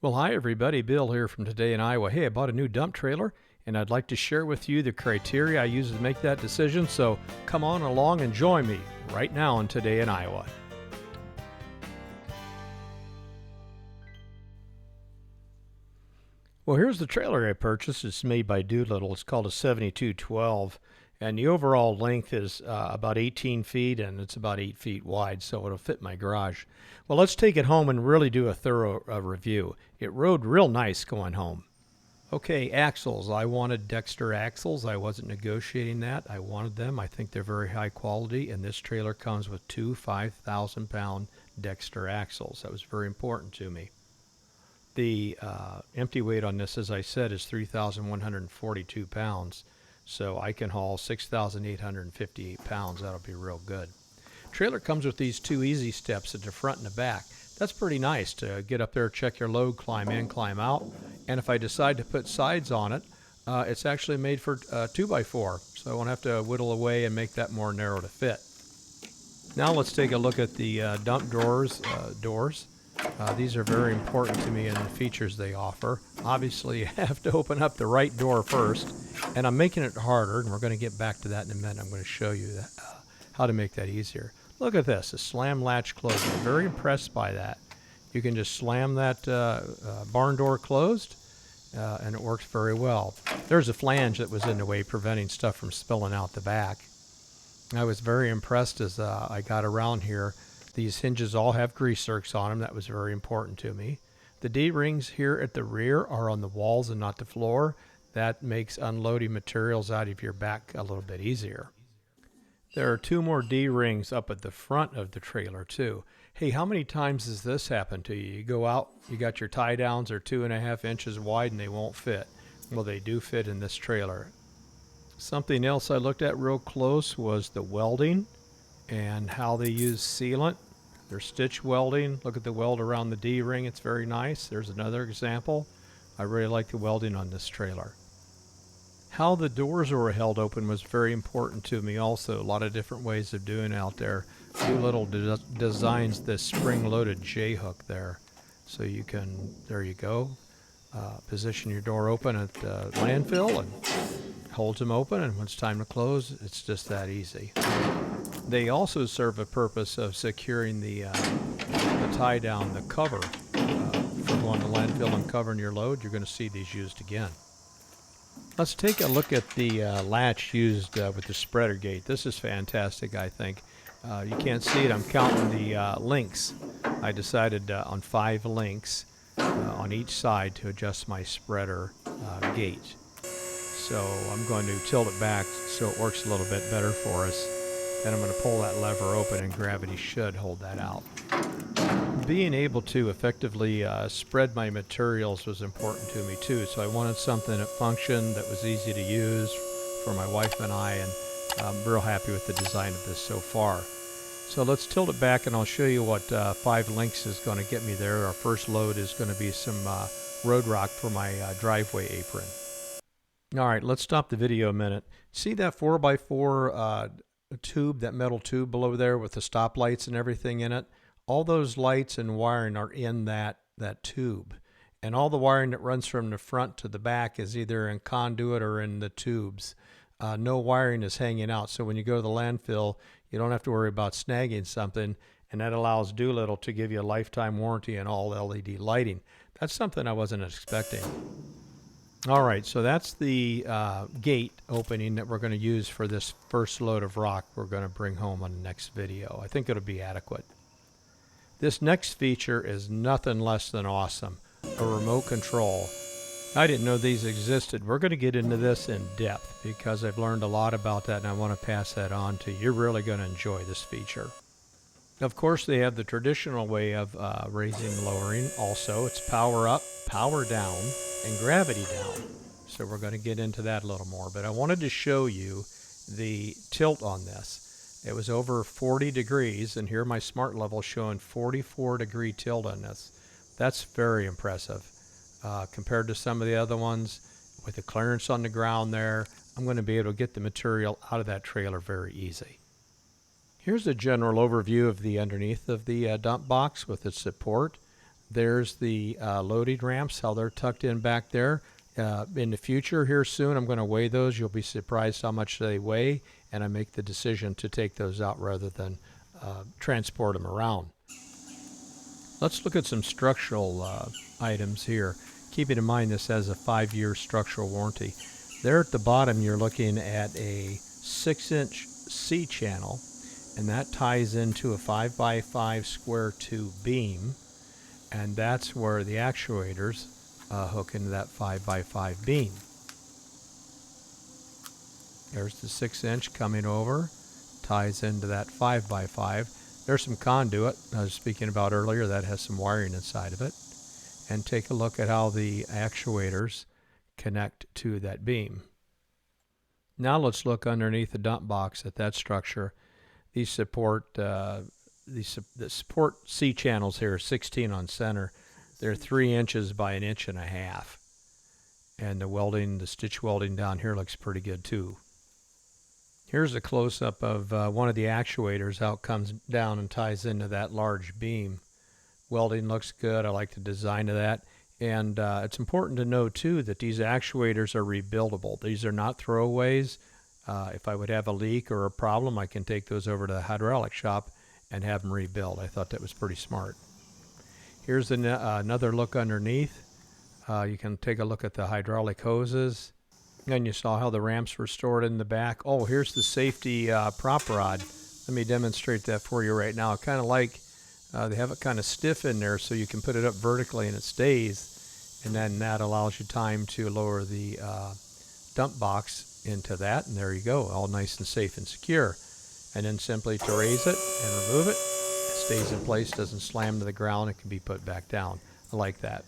Well, hi everybody, Bill here from Today in Iowa. Hey, I bought a new dump trailer and I'd like to share with you the criteria I use to make that decision, so come on along and join me right now on Today in Iowa. Well, here's the trailer I purchased. It's made by Doolittle. It's called a 7212, and the overall length is about 18 feet, and it's about 8 feet wide, so it'll fit my garage. Well, let's take it home and really do a thorough review. It rode real nice going home. Okay, axles. I wanted Dexter axles. I wasn't negotiating that. I wanted them. I think they're very high quality, and this trailer comes with two 5,000-pound Dexter axles. That was very important to me. The empty weight on this, as I said, is 3,142 pounds, so I can haul 6,858 pounds. That'll be real good. Trailer comes with these two easy steps at the front and the back. That's pretty nice to get up there, check your load, climb in, climb out. And if I decide to put sides on it, it's actually made for 2x4, so I won't have to whittle away and make that more narrow to fit. Now let's take a look at the dump doors. These are very important to me and the features they offer. Obviously, you have to open up the right door first, and I'm making it harder, and we're going to get back to that in a minute. I'm going to show you that, how to make that easier. Look at this, a slam latch closed. I'm very impressed by that. You can just slam that barn door closed, and it works very well. There's a flange that was in the way, preventing stuff from spilling out the back. I was very impressed as I got around here. These hinges all have grease zerks on them. That was very important to me. The D-rings here at the rear are on the walls and not the floor. That makes unloading materials out of your back a little bit easier. There are two more D-rings up at the front of the trailer too. Hey, how many times has this happened to you? You go out, you got your tie downs are 2.5 inches wide and they won't fit. Well, they do fit in this trailer. Something else I looked at real close was the welding and how they use sealant. They're stitch welding. Look at the weld around the D-ring. It's very nice. There's another example. I really like the welding on this trailer. How the doors were held open was very important to me also. A lot of different ways of doing it out there. Doolittle designs this spring-loaded J-hook there. So you can, there you go, position your door open at the landfill and holds them open, and when it's time to close, it's just that easy. They also serve a purpose of securing the tie down, the cover for going to landfill and covering your load. You're going to see these used again. Let's take a look at the latch used with the spreader gate. This is fantastic, I think. You can't see it. I'm counting the links. I decided on 5 links on each side to adjust my spreader gate. So I'm going to tilt it back so it works a little bit better for us. Then I'm going to pull that lever open and gravity should hold that out. Being able to effectively spread my materials was important to me too. So I wanted something that functioned, that was easy to use for my wife and I, and I'm real happy with the design of this so far. So let's tilt it back and I'll show you what 5 links is going to get me there. Our first load is going to be some road rock for my driveway apron. All right, let's stop the video a minute. See that 4x4 tube, that metal tube below there with the stoplights and everything in it? All those lights and wiring are in that tube. And all the wiring that runs from the front to the back is either in conduit or in the tubes. No wiring is hanging out, so when you go to the landfill, you don't have to worry about snagging something, and that allows Doolittle to give you a lifetime warranty on all LED lighting. That's something I wasn't expecting. All right, so that's the gate opening that we're going to use for this first load of rock we're going to bring home on the next video. I think it'll be adequate. This next feature is nothing less than awesome, a remote control. I didn't know these existed. We're going to get into this in depth because I've learned a lot about that and I want to pass that on to you. You're really going to enjoy this feature. Of course, they have the traditional way of raising and lowering. Also, it's power up, power down, and gravity down. So we're going to get into that a little more. But I wanted to show you the tilt on this. It was over 40 degrees, and here my smart level showing 44-degree tilt on this. That's very impressive. Compared to some of the other ones, with the clearance on the ground there, I'm going to be able to get the material out of that trailer very easy. Here's a general overview of the underneath of the dump box with its support. There's the loading ramps, how they're tucked in back there. In the future here soon, I'm going to weigh those. You'll be surprised how much they weigh, and I make the decision to take those out rather than transport them around. Let's look at some structural items here. Keeping in mind this has a 5-year structural warranty. There at the bottom you're looking at a 6-inch C-channel, and that ties into a 5x5 square tube beam, and that's where the actuators hook into that 5x5 beam. There's the 6-inch coming over, ties into that 5x5. There's some conduit I was speaking about earlier that has some wiring inside of it. And take a look at how the actuators connect to that beam. Now let's look underneath the dump box at that structure. These support the support C channels here, 16 on center. They're 3 inches by 1.5 inches, and the stitch welding down here looks pretty good too. Here's a close-up of one of the actuators, how it comes down and ties into that large beam. Welding looks good. I like the design of that. And it's important to know too that these actuators are rebuildable. These are not throwaways. If I would have a leak or a problem, I can take those over to the hydraulic shop and have them rebuilt. I thought that was pretty smart. Here's another look underneath. You can take a look at the hydraulic hoses. And you saw how the ramps were stored in the back. Oh, here's the safety prop rod. Let me demonstrate that for you right now. Kind of like they have it kind of stiff in there, so you can put it up vertically and it stays, and then that allows you time to lower the dump box into that, and there you go, all nice and safe and secure. And then simply to raise it and remove it, it stays in place, doesn't slam to the ground, it can be put back down. I like that.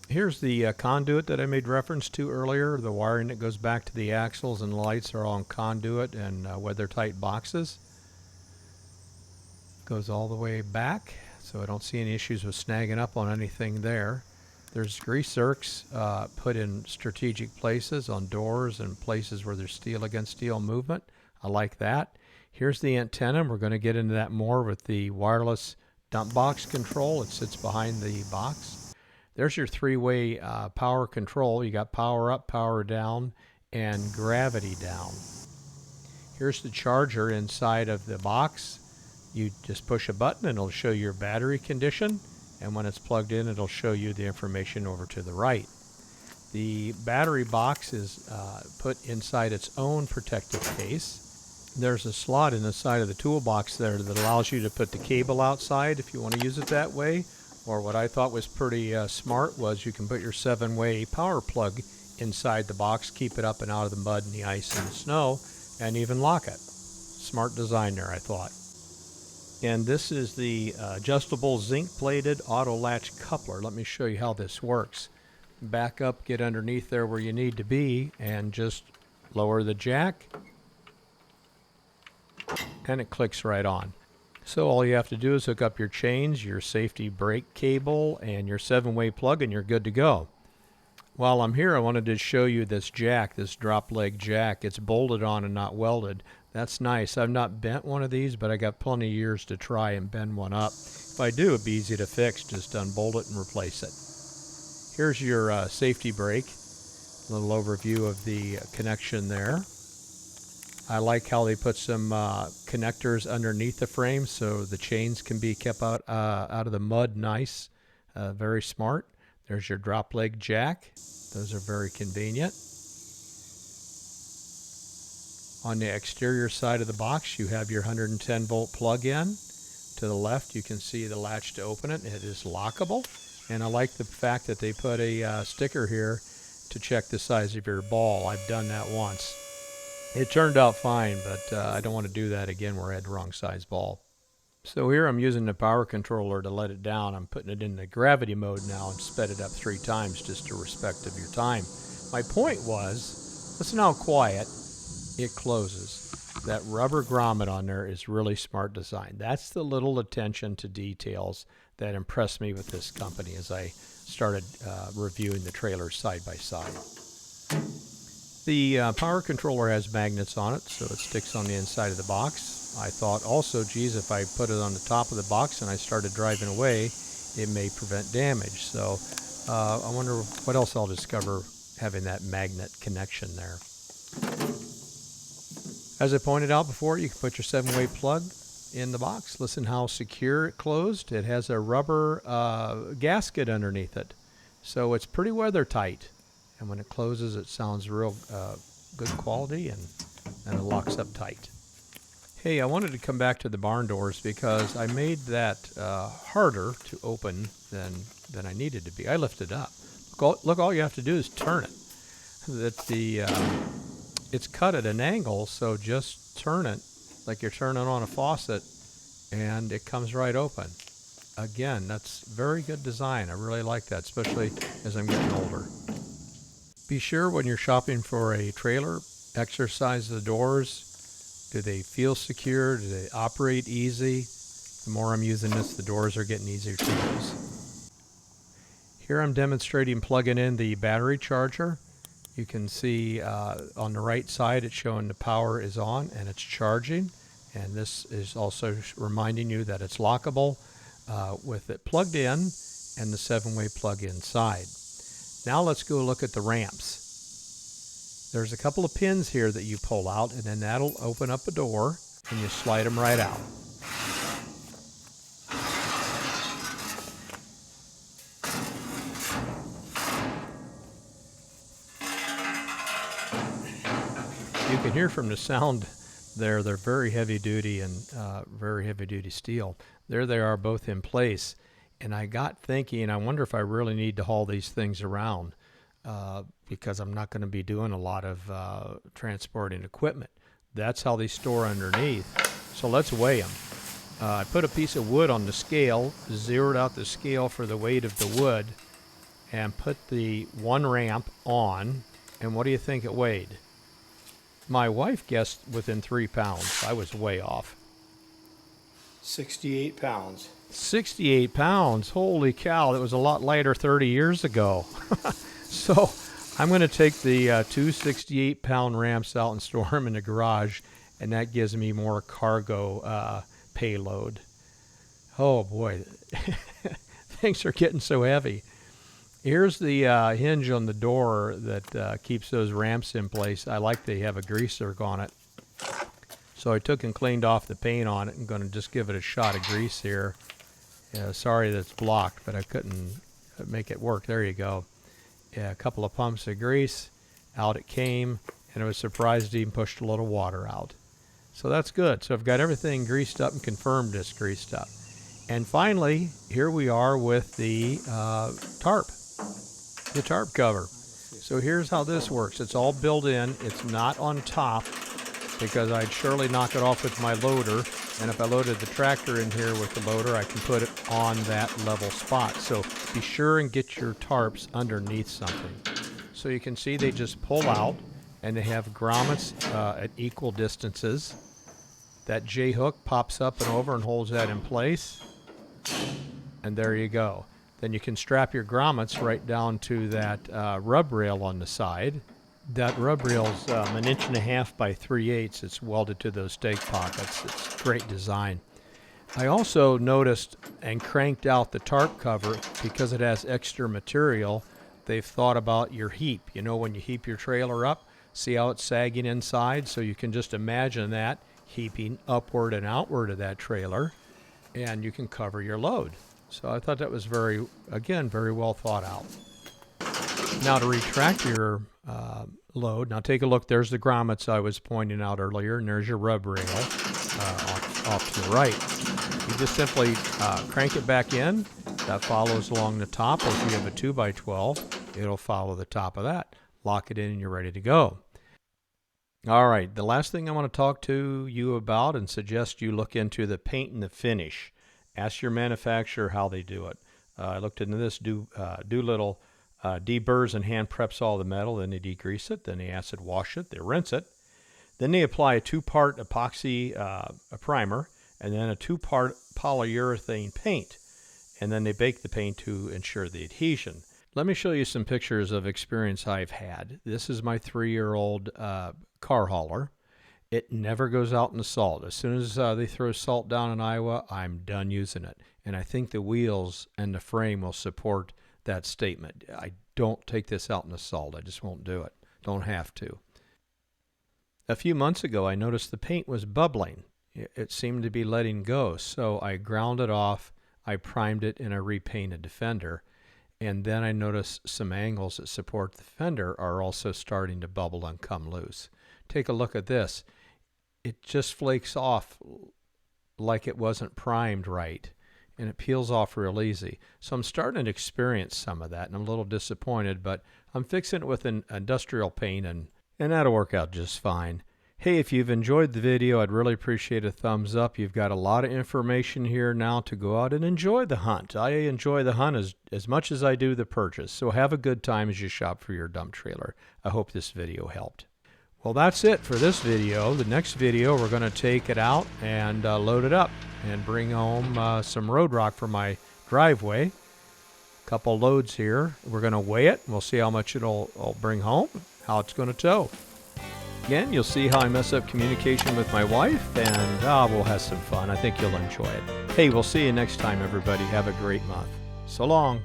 Here's the conduit that I made reference to earlier. The wiring that goes back to the axles and lights are all in conduit and weather-tight boxes. Goes all the way back, so I don't see any issues with snagging up on anything there. There's grease zerks put in strategic places on doors and places where there's steel against steel movement. I like that. Here's the antenna. We're going to get into that more with the wireless dump box control. It sits behind the box. There's your 3-way power control. You got power up, power down, and gravity down. Here's the charger inside of the box. You just push a button and it'll show your battery condition, and when it's plugged in it'll show you the information over to the right. The battery box is put inside its own protective case. There's a slot in the side of the toolbox there that allows you to put the cable outside if you want to use it that way, or what I thought was pretty smart was you can put your 7-way power plug inside the box, keep it up and out of the mud and the ice and the snow, and even lock it. Smart design there, I thought. And this is the adjustable zinc-plated auto latch coupler. Let me show you how this works. Back up, get underneath there where you need to be, and just lower the jack, and it clicks right on. So all you have to do is hook up your chains, your safety brake cable, and your 7-way plug, and you're good to go. While I'm here, I wanted to show you this jack, this drop leg jack. It's bolted on and not welded. That's nice. I've not bent one of these, but I got plenty of years to try and bend one up. If I do, it'd be easy to fix. Just unbolt it and replace it. Here's your safety brake. A little overview of the connection there. I like how they put some connectors underneath the frame so the chains can be kept out of the mud nice. Very smart. There's your drop leg jack. Those are very convenient. On the exterior side of the box, you have your 110 volt plug-in. To the left, you can see the latch to open it. It is lockable. And I like the fact that they put a sticker here to check the size of your ball. I've done that once. It turned out fine, but I don't want to do that again where I had the wrong size ball. So here I'm using the power controller to let it down. I'm putting it in the gravity mode now and sped it up 3 times just to respect of your time. My point was, listen how quiet it closes. That rubber grommet on there is really smart design. That's the little attention to details that impressed me with this company as I started reviewing the trailers side by side. The power controller has magnets on it, so it sticks on the inside of the box. I thought also, geez, if I put it on the top of the box and I started driving away, it may prevent damage. So I wonder what else I'll discover having that magnet connection there. As I pointed out before, you can put your 7-way plug in the box. Listen how secure it closed. It has a rubber gasket underneath it, so it's pretty weather tight. And when it closes, it sounds real good quality, and it locks up tight. Hey, I wanted to come back to the barn doors because I made that harder to open than I needed to be. I lifted up. Look, all you have to do is turn it. It's cut at an angle, so just turn it like you're turning on a faucet, and it comes right open. Again, that's very good design. I really like that, especially as I'm getting older. Be sure when you're shopping for a trailer, exercise the doors. Do they feel secure? Do they operate easy? The more I'm using this, the doors are getting easier to use. Here I'm demonstrating plugging in the battery charger. You can see on the right side it's showing the power is on and it's charging, and this is also reminding you that it's lockable with it plugged in and the 7-way plug inside. Now let's go look at the ramps. There's a couple of pins here that you pull out, and then that'll open up a door and you slide them right out. You can hear from the sound there, they're very heavy duty and very heavy duty steel. There they are, both in place. And I got thinking, I wonder if I really need to haul these things around because I'm not going to be doing a lot of transporting equipment. That's how they store underneath. So let's weigh them. I put a piece of wood on the scale, zeroed out the scale for the weight of the wood, and put the one ramp on. And what do you think it weighed? My wife guessed within 3 pounds. I was way off. 68 pounds. 68 pounds. Holy cow, that was a lot lighter 30 years ago. So I'm going to take the two 68-pound ramps out and store them in the garage, and that gives me more cargo payload. Oh boy, things are getting so heavy. Here's the hinge on the door that keeps those ramps in place. I like they have a greaser on it. So I took and cleaned off the paint on it. I'm going to just give it a shot of grease here. Sorry that it's blocked, but I couldn't make it work. There you go. Yeah, a couple of pumps of grease. Out it came, and I was surprised it even pushed a little water out. So that's good. So I've got everything greased up and confirmed it's greased up. And finally, here we are with the tarp. The tarp cover. So here's how this works. It's all built in. It's not on top because I'd surely knock it off with my loader. And if I loaded the tractor in here with the loader, I can put it on that level spot. So be sure and get your tarps underneath something. So you can see they just pull out, and they have grommets at equal distances. That J-hook pops up and over and holds that in place. And there you go. Then you can strap your grommets right down to that rub rail on the side. That rub rail's 1.5 inches by 3/8. It's welded to those stake pockets. It's great design. I also noticed and cranked out the tarp cover because it has extra material. They've thought about your heap. You know, when you heap your trailer up, see how it's sagging inside? So you can just imagine that heaping upward and outward of that trailer, and you can cover your load. So I thought that was very well thought out. Now to retract your load, now take a look. There's the grommets I was pointing out earlier, and there's your rub rail off to the right. You just simply crank it back in. That follows along the top, or if you have a 2x12, it'll follow the top of that. Lock it in and you're ready to go. All right, the last thing I want to talk to you about and suggest you look into the paint and the finish. Ask your manufacturer how they do it. I looked into this. Doolittle deburrs and hand preps all the metal, then they degrease it, then they acid wash it, they rinse it. Then they apply a 2-part epoxy primer and then a 2-part polyurethane paint. And then they bake the paint to ensure the adhesion. Let me show you some pictures of experience I've had. This is my 3-year-old car hauler. It never goes out in the salt. As soon as they throw salt down in Iowa, I'm done using it. and I think the wheels and the frame will support that statement. I don't take this out in the salt. I just won't do it. Don't have to. A few months ago, I noticed the paint was bubbling. It seemed to be letting go, so I ground it off, I primed it, and I repainted the fender. And then I noticed some angles that support the fender are also starting to bubble and come loose. Take a look at this. It just flakes off like it wasn't primed right, and it peels off real easy. So I'm starting to experience some of that, and I'm a little disappointed, but I'm fixing it with an industrial paint, and that'll work out just fine. Hey, if you've enjoyed the video, I'd really appreciate a thumbs up. You've got a lot of information here now to go out and enjoy the hunt. I enjoy the hunt as much as I do the purchase, so have a good time as you shop for your dump trailer. I hope this video helped. Well, that's it for this video. The next video, we're going to take it out and load it up and bring home some road rock for my driveway. A couple loads here. We're going to weigh it. We'll see how much it'll bring home, how it's going to tow. Again, you'll see how I mess up communication with my wife, and we'll have some fun. I think you'll enjoy it. Hey, we'll see you next time, everybody. Have a great month. So long.